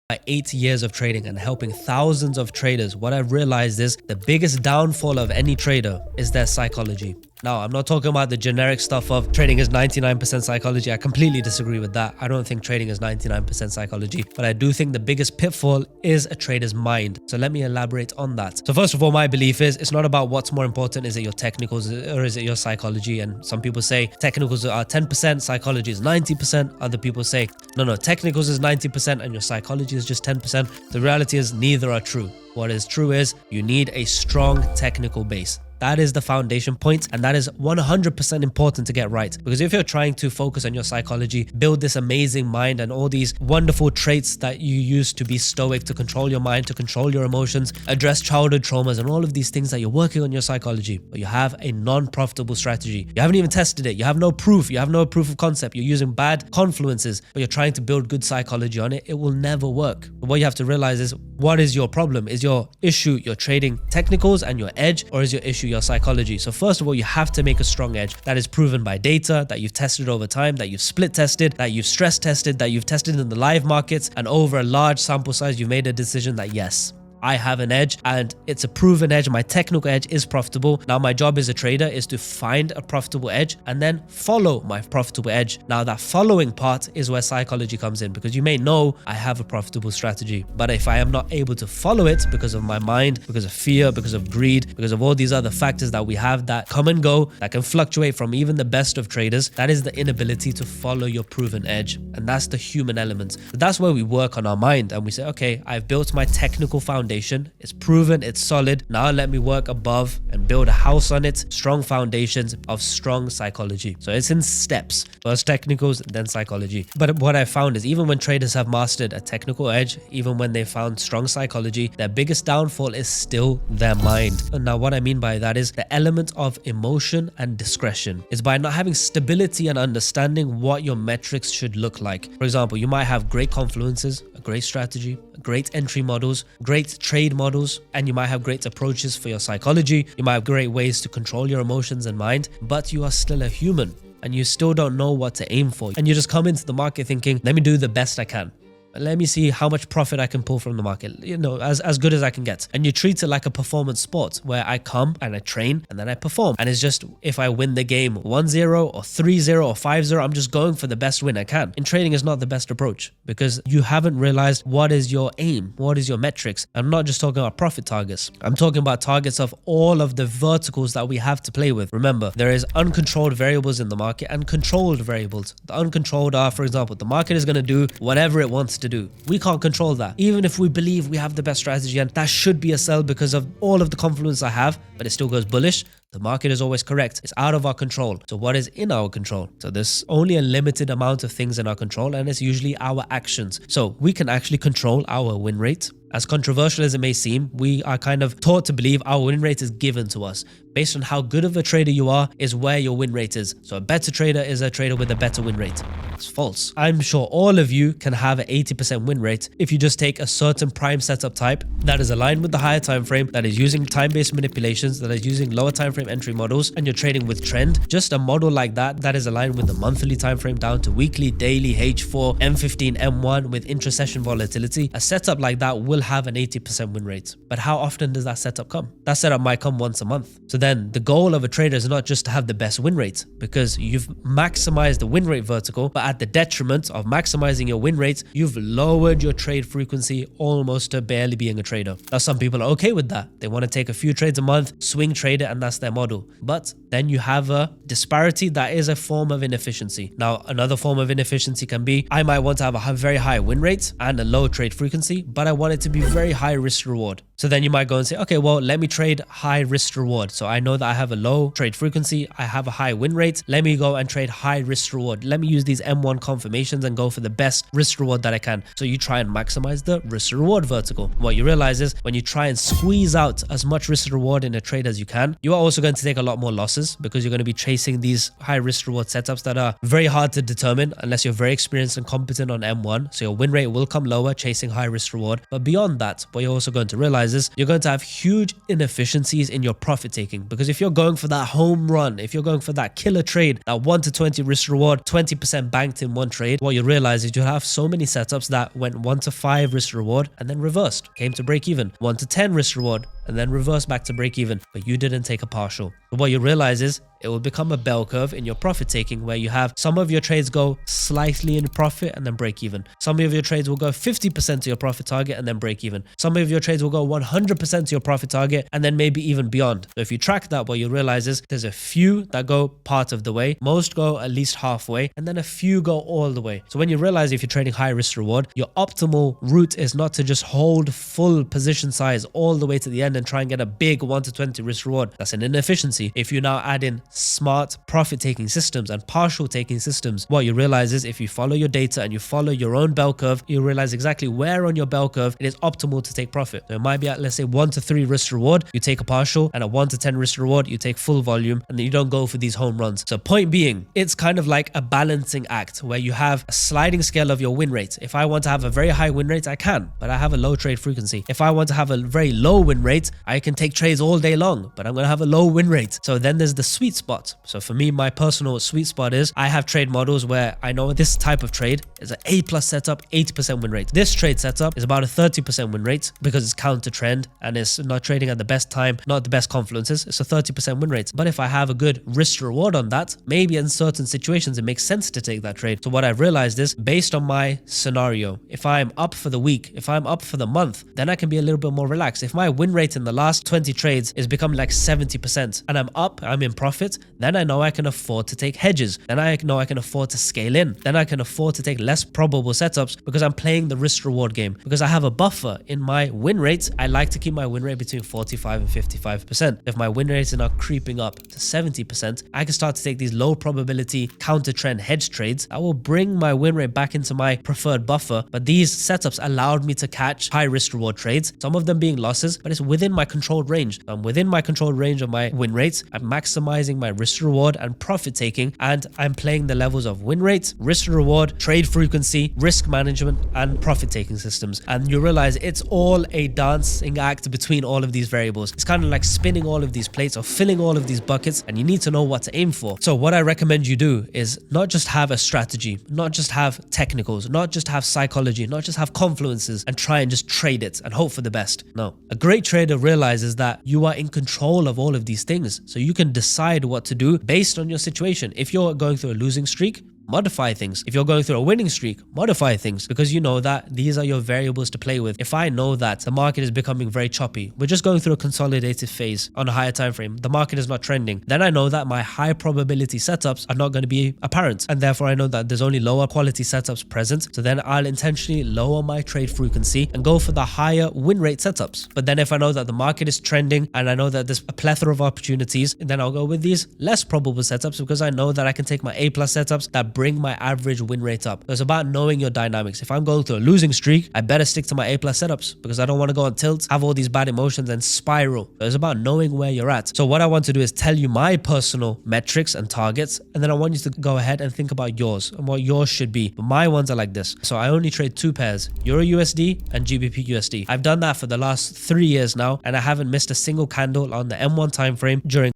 my 8 years of trading and helping thousands of traders, what I've realized is the biggest downfall of any trader is their psychology. Now, I'm not talking about the generic stuff of trading is 99% psychology. I completely disagree with that. I don't think trading is 99% psychology, but I do think the biggest pitfall is a trader's mind. So let me elaborate on that. So first of all, my belief is it's not about what's more important. Is it your technicals or is it your psychology? And some people say technicals are 10%, psychology is 90%. Other people say, no, technicals is 90% and your psychology is just 10%. The reality is neither are true. What is true is you need a strong technical base. That is the foundation point, and that is 100% important to get right. Because if you're trying to focus on your psychology, build this amazing mind and all these wonderful traits that you use to be stoic, to control your mind, to control your emotions, address childhood traumas and all of these things that you're working on your psychology, but you have a non-profitable strategy. You haven't even tested it. You have no proof. You have no proof of concept. You're using bad confluences, but you're trying to build good psychology on it. It will never work. But what you have to realize is, what is your problem? Is your issue your trading technicals and your edge, or is your issue your psychology? So first of all, you have to make a strong edge that is proven by data, that you've tested over time, that you've split tested, that you've stress tested, that you've tested in the live markets, and over a large sample size, you've made a decision that yes, I have an edge and it's a proven edge. My technical edge is profitable. Now my job as a trader is to find a profitable edge and then follow my profitable edge. Now that following part is where psychology comes in, because you may know I have a profitable strategy, but if I am not able to follow it because of my mind, because of fear, because of greed, because of all these other factors that we have that come and go, that can fluctuate from even the best of traders, that is the inability to follow your proven edge. And that's the human element. So that's where we work on our mind and we say, okay, I've built my technical foundation. It's proven, it's solid. Now let me work above and build a house on it. Strong foundations of strong psychology. So it's in steps. First technicals, then psychology. But what I found is even when traders have mastered a technical edge, even when they found strong psychology, their biggest downfall is still their mind. And now what I mean by that is the element of emotion and discretion is by not having stability and understanding what your metrics should look like. For example, you might have great confluences, a great strategy, great entry models, great trade models, and you might have great approaches for your psychology. You might have great ways to control your emotions and mind, but you are still a human and you still don't know what to aim for. And you just come into the market thinking, let me do the best I can. Let me see how much profit I can pull from the market, as good as I can get. And you treat it like a performance sport where I come and I train and then I perform. And it's just, if I win the game 1-0 or 3-0 or 5-0, I'm just going for the best win I can. And trading is not the best approach because you haven't realized what is your aim, what is your metrics. I'm not just talking about profit targets. I'm talking about targets of all of the verticals that we have to play with. Remember, there is uncontrolled variables in the market and controlled variables. The uncontrolled are, for example, the market is going to do whatever it wants to do. We can't control that. Even if we believe we have the best strategy and that should be a sell because of all of the confluence I have, but it still goes bullish, the market is always correct. It's out of our control. So what is in our control? So there's only a limited amount of things in our control, and it's usually our actions. So we can actually control our win rate. As controversial as it may seem, we are kind of taught to believe our win rate is given to us. Based on how good of a trader you are is where your win rate is. So a better trader is a trader with a better win rate. It's false. I'm sure all of you can have an 80% win rate if you just take a certain prime setup type that is aligned with the higher time frame, that is using time-based manipulations, that is using lower time frame entry models, and you're trading with trend. Just a model like that is aligned with the monthly time frame down to weekly, daily, H4, M15, M1 with intra-session volatility. A setup like that will have an 80% win rate. But how often does that setup come? That setup might come once a month. So then the goal of a trader is not just to have the best win rate, because you've maximized the win rate vertical, but at the detriment of maximizing your win rate, you've lowered your trade frequency almost to barely being a trader. Now, some people are okay with that. They want to take a few trades a month, swing trade it, and that's their model. But then you have a disparity that is a form of inefficiency. Now, another form of inefficiency can be, I might want to have a very high win rate and a low trade frequency, but I want it to be very high risk reward. So then you might go and say, okay, well, let me trade high risk reward. So I know that I have a low trade frequency, I have a high win rate. Let me go and trade high risk reward. Let me use these M1 confirmations and go for the best risk reward that I can. So you try and maximize the risk reward vertical. What you realize is when you try and squeeze out as much risk reward in a trade as you can, you are also going to take a lot more losses because you're going to be chasing these high risk reward setups that are very hard to determine unless you're very experienced and competent on M1. So your win rate will come lower chasing high risk reward. But beyond that, what you're also going to realize realize is you're going to have huge inefficiencies in your profit taking, because if you're going for that home run, if you're going for that killer trade, that 1 to 20 risk reward, 20% banked in one trade, what you realize is you'll have so many setups that went 1 to 5 risk reward and then reversed, came to break even, 1 to 10 risk reward and then reversed back to break even, but you didn't take a partial. But what you realize is it will become a bell curve in your profit taking, where you have some of your trades go slightly in profit and then break even. Some of your trades will go 50% to your profit target and then break even. Some of your trades will go 100% to your profit target and then maybe even beyond. So if you track that, what you realize is there's a few that go part of the way, most go at least halfway, and then a few go all the way. So when you realize if you're trading high risk reward, your optimal route is not to just hold full position size all the way to the end and try and get a big 1 to 20 risk reward. That's an inefficiency. If you now add in smart profit taking systems and partial taking systems, what you realize is if you follow your data and you follow your own bell curve, you realize exactly where on your bell curve it is optimal to take profit. So it might be at, let's say, 1 to 3 risk reward, you take a partial, and at 1 to 10 risk reward, you take full volume, and then you don't go for these home runs. So point being, it's kind of like a balancing act where you have a sliding scale of your win rate. If I want to have a very high win rate, I can, but I have a low trade frequency. If I want to have a very low win rate, I can take trades all day long, but I'm going to have a low win rate. So then there's the sweet spot. So for me, my personal sweet spot is I have trade models where I know this type of trade is an A+ setup, 80% win rate. This trade setup is about a 30% win rate because it's counter trend and it's not trading at the best time, not the best confluences. It's a 30% win rate. But if I have a good risk reward on that, maybe in certain situations, it makes sense to take that trade. So what I've realized is based on my scenario, if I'm up for the week, if I'm up for the month, then I can be a little bit more relaxed. If my win rate in the last 20 trades is becoming like 70% and I'm up, I'm in profit, then I know I can afford to take hedges. Then I know I can afford to scale in. Then I can afford to take less probable setups because I'm playing the risk reward game. Because I have a buffer in my win rate, I like to keep my win rate between 45 and 55%. If my win rates are now creeping up to 70%, I can start to take these low probability counter trend hedge trades. I will bring my win rate back into my preferred buffer. But these setups allowed me to catch high risk reward trades, some of them being losses, but it's within my controlled range. I'm within my controlled range of my win rates. I'm maximizing my risk reward and profit taking, and I'm playing the levels of win rate, risk reward, trade frequency, risk management, and profit taking systems. And you realize it's all a dancing act between all of these variables. It's kind of like spinning all of these plates or filling all of these buckets, and you need to know what to aim for. So what I recommend you do is not just have a strategy, not just have technicals, not just have psychology, not just have confluences and try and just trade it and hope for the best. No. A great trader realizes that you are in control of all of these things. So you can decide what to do based on your situation. If you're going through a losing streak, modify things. If you're going through a winning streak, modify things, because you know that these are your variables to play with. If I know that the market is becoming very choppy, we're just going through a consolidated phase on a higher time frame, the market is not trending, then I know that my high probability setups are not going to be apparent, and therefore I know that there's only lower quality setups present. So then I'll intentionally lower my trade frequency and go for the higher win rate setups. But then if I know that the market is trending and I know that there's a plethora of opportunities, then I'll go with these less probable setups because I know that I can take my A+ setups that bring my average win rate up. So it's about knowing your dynamics. If I'm going through a losing streak, I better stick to my A+ setups because I don't want to go on tilt, have all these bad emotions and spiral. So it's about knowing where you're at. So what I want to do is tell you my personal metrics and targets, and then I want you to go ahead and think about yours and what yours should be. But my ones are like this. So I only trade 2 pairs, Euro USD and GBP USD. I've done that for the last 3 years now, and I haven't missed a single candle on the M1 time frame during